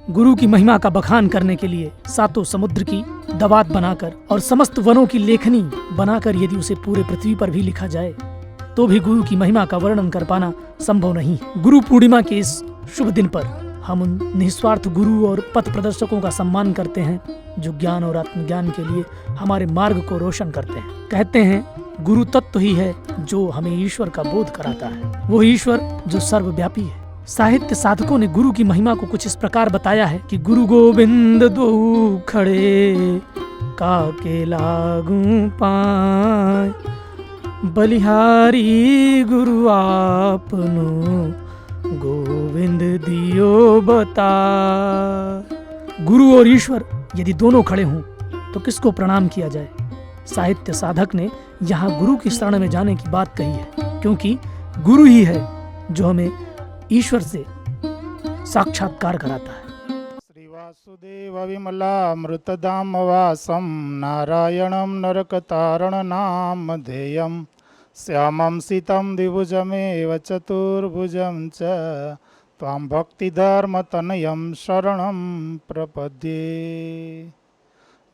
गुरु की महिमा का बखान करने के लिए सातों समुद्र की दवात बनाकर और समस्त वनों की लेखनी बनाकर यदि उसे पूरे पृथ्वी पर भी लिखा जाए तो भी गुरु की महिमा का वर्णन कर पाना संभव नहीं। गुरु पूर्णिमा के इस शुभ दिन पर हम उन निस्वार्थ गुरु और पथ प्रदर्शकों का सम्मान करते हैं जो ज्ञान और आत्मज्ञान के लिए हमारे मार्ग को रोशन करते हैं। कहते हैं गुरु तत्व ही है जो हमें ईश्वर का बोध कराता है, वो ईश्वर जो सर्वव्यापी है। साहित्य साधकों ने गुरु की महिमा को कुछ इस प्रकार बताया है कि गुरु गोविंद दो खड़े काके लागू पाए, बलिहारी गुरु आपनो गोविंद दियो बता। गुरु और ईश्वर यदि दोनों खड़े हों तो किसको प्रणाम किया जाए? साहित्य साधक ने यहाँ गुरु की शरण में जाने की बात कही है, क्योंकि गुरु ही है जो हमें ईश्वर से साक्षात्कार कराता है। श्री वासुदेव विमला मृतधाम वासम नारायणं नरकतारण नाम ध्येयम् श्यामं सीतं द्विभुजमेव चतुर्भुजं च त्वां भक्तिधर्मतनयं शरणं प्रपद्ये।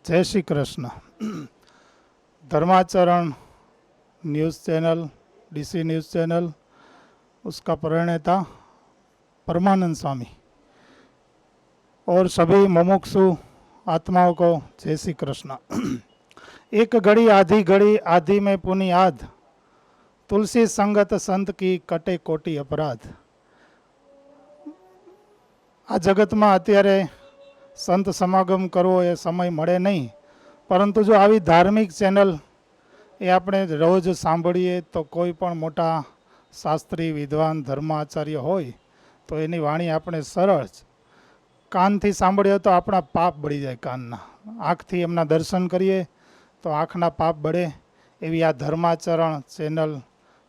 जय Shri Krishna. Dharmacharan news channel, DC news channel, उसका प्रणेता परमानंद स्वामी और सभी मुमुक्षु आत्माओं को जय श्री कृष्ण। एक घड़ी आधी में पुनियाद, तुलसी संगत संत की कटे कोटी अपराध। आ जगत में अत्यारे संत समागम करवो ए समय मळे नहीं, परंतु जो आवी धार्मिक चेनल ए आपणे रोज सांभळीए तो कोई पण मोटा शास्त्री विद्वान धर्म आचार्य होय तो एनी वाणी આપણે સરળ કાનથી સાંભળીએ તો આપણા પાપ બળી જાય કાનના, આંખથી એમના દર્શન કરીએ તો આંખના પાપ બળે, એવી આ ધર્માચરણ ચેનલ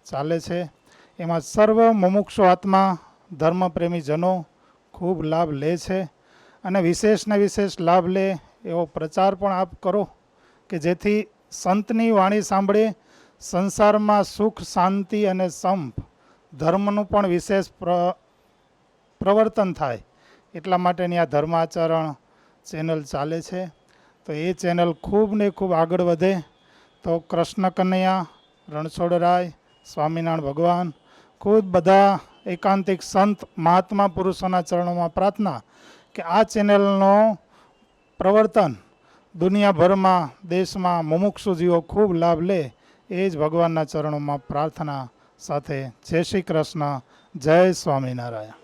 ચાલે છે। એમાં સર્વ મુમુક્ષુ આત્મા ધર્મપ્રેમી જનો ખૂબ લાભ લે છે અને વિશેષને વિશેષ લાભ લે એવો પ્રચાર પણ આપ કરો કે જેથી સંતની વાણી સાંભળે સંસારમાં સુખ શાંતિ અને સંપ ધર્મનું પણ વિશેષ પ્રવર્તન થાય, એટલા માટેની આ ધર્માચરણ ચેનલ ચાલે છે। તો એ ચેનલ ખૂબ ને ખૂબ આગળ વધે તો કૃષ્ણ કનૈયા, રણછોડરાય, સ્વામિનારાયણ ભગવાન, ખુદ બધા એકાંતિક સંત મહાત્મા પુરુષોના ચરણોમાં પ્રાર્થના કે આ ચેનલનો પ્રવર્તન દુનિયાભરમાં દેશમાં મુમુક્ષુ જીવો ખૂબ લાભ લે, એ જ ભગવાનના ચરણોમાં પ્રાર્થના સાથે જય શ્રી કૃષ્ણ, જય સ્વામિનારાયણ।